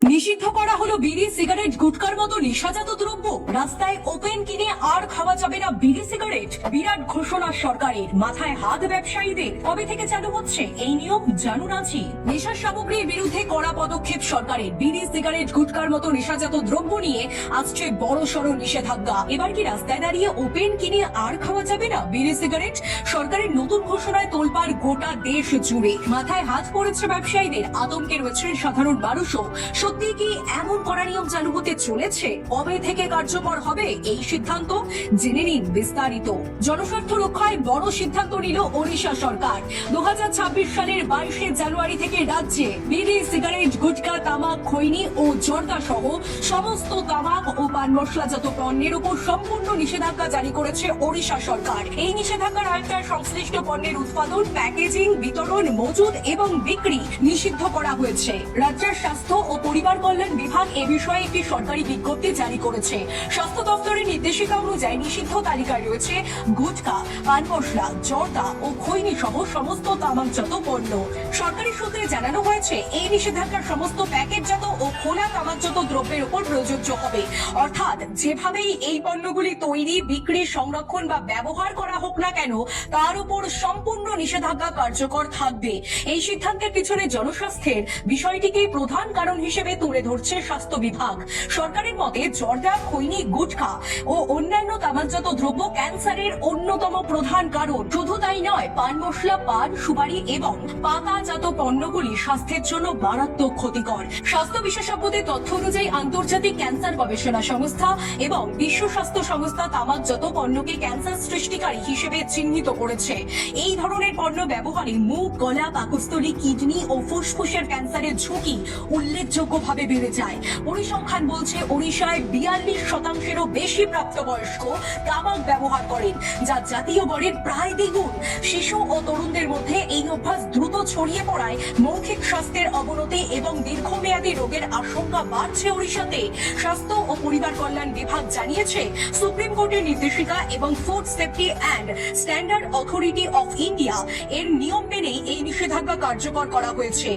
নিষিদ্ধ করা হলো বিড়ি, সিগারেট, গুটকার মতো নেশাজাত দ্রব্য। রাস্তায় ওপেন কিনে আর খাওয়া যাবে না বিড়ি, সিগারেট। বিরাট ঘোষণা সরকারের। মাথায় হাত ব্যবসায়ীদের। কবে থেকে চালু হচ্ছে এই নিয়ম জানুন আজই। নেশার সামগ্রীর বিরুদ্ধে কড়া পদক্ষেপ সরকারের। বিড়ি, সিগারেট, গুটকার মতো নেশাজাত দ্রব্য নিয়ে আসছে বড়সড় নিষেধাজ্ঞা। এবার কি রাস্তায় দাঁড়িয়ে ওপেন কিনে আর খাওয়া যাবে না বিড়ি, সিগারেট? সরকারের নতুন ঘোষণায় তোলপাড় গোটা দেশ জুড়ে। মাথায় হাত পড়েছে ব্যবসায়ীদের। আতঙ্কে রয়েছেন সাধারণ মানুষও। সত্যি কি এমন কড়া নিয়ম চালু হতে চলেছে? কবে থেকে কার্যকর হবে এই সিদ্ধান্ত? জেনে নিন বিস্তারিত। জনস্বার্থ রক্ষায় বড় সিদ্ধান্ত নিল ওড়িশা সরকার। 2026 সালের 22শে জানুয়ারি থেকে রাজ্যে বিড়ি, সিগারেট, গুটখা, তামাক, খৈনি ও জর্দা সহ সমস্ত তামাক ও পান মশলাজাত পণ্যের উপর সম্পূর্ণ নিষেধাজ্ঞা জারি করেছে ওড়িশা সরকার। এই নিষেধাজ্ঞার আওতায় সংশ্লিষ্ট পণ্যের উৎপাদন, প্যাকেজিং, বিতরণ, মজুদ এবং বিক্রি নিষিদ্ধ করা হয়েছে। রাজ্যের স্বাস্থ্য ও পরিবার কল্যাণ বিভাগ এ বিষয়ে একটি সরকারি বিজ্ঞপ্তি জারি করেছে। স্বাস্থ্য দপ্তরের নির্দেশিকা অনুযায়ী নিষিদ্ধ তালিকায় রয়েছে গুটখা, পান মশলা, জর্দা ও খৈনি সহ সমস্ত তামাকজাত পণ্য। সরকারি সূত্রে জানানো হয়েছে এই নিষেধাজ্ঞার সমস্ত প্যাকেটজাত ও খোলা তামাকজাত দ্রব্যের উপর প্রযোজ্য হবে। অর্থাৎ যেভাবেই এই পণ্যগুলি তৈরি, বিক্রি, সংরক্ষণ বা ব্যবহার করা হোক না কেন, তার উপর সম্পূর্ণ নিষেধাজ্ঞা কার্যকর থাকবে। এই সিদ্ধান্তের পিছনে জনস্বাস্থ্যের বিষয়টিকে প্রধান কারণ হিসেবে তুলে ধরছে স্বাস্থ্য বিভাগ। সরকারের মতে জর্দা, খৈনি, গুটখা ও অন্যান্য তামাকজাত দ্রব্য ক্যান্সারের অন্যতম প্রধান কারণ। শুধু তাই নয়, পান মশলা, পান, সুপারি এবং পাতাজাত পণ্যগুলি স্বাস্থ্যের জন্য মারাত্মক ক্ষতিকর। স্বাস্থ্য বিশেষজ্ঞদের তথ্য অনুযায়ী আন্তর্জাতিক ক্যান্সার গবেষণা সংস্থা এবং বিশ্ব স্বাস্থ্য সংস্থা তামাকজাত পণ্যকে ক্যান্সার সৃষ্টিকারী হিসেবে চিহ্নিত করেছে। এই ধরনের পণ্য ব্যবহারে মুখ, গলা, পাকস্থলী, কিডনি ও ফুসফুসের ক্যান্সারের ঝুঁকি উল্লেখযোগ্যভাবে বেড়ে যায়। পরিসংখ্যান বলছে ওড়িশায় 42%-এরও বেশি প্রাপ্তবয়স্ক তামাক ব্যবহার করেন, যা জাতীয় গড়ের প্রায় দ্বিগুণ। শিশু ও তরুণদের মধ্যে এই অভ্যাস দ্রুত ছড়িয়ে পড়ায় মৌখিক স্বাস্থ্যের অবনতি এবং দীর্ঘমেয়াদী রোগের আশঙ্কা বাড়ছে ওড়িশাতে। স্বাস্থ্য ও পরিবার কল্যাণ বিভাগ জানিয়েছে, সুপ্রিম কোর্টের নির্দেশিকা এবং food safety and standard authority of India এর নিয়ম মেনেই এই নিষেধাজ্ঞা কার্যকর করা হয়েছে।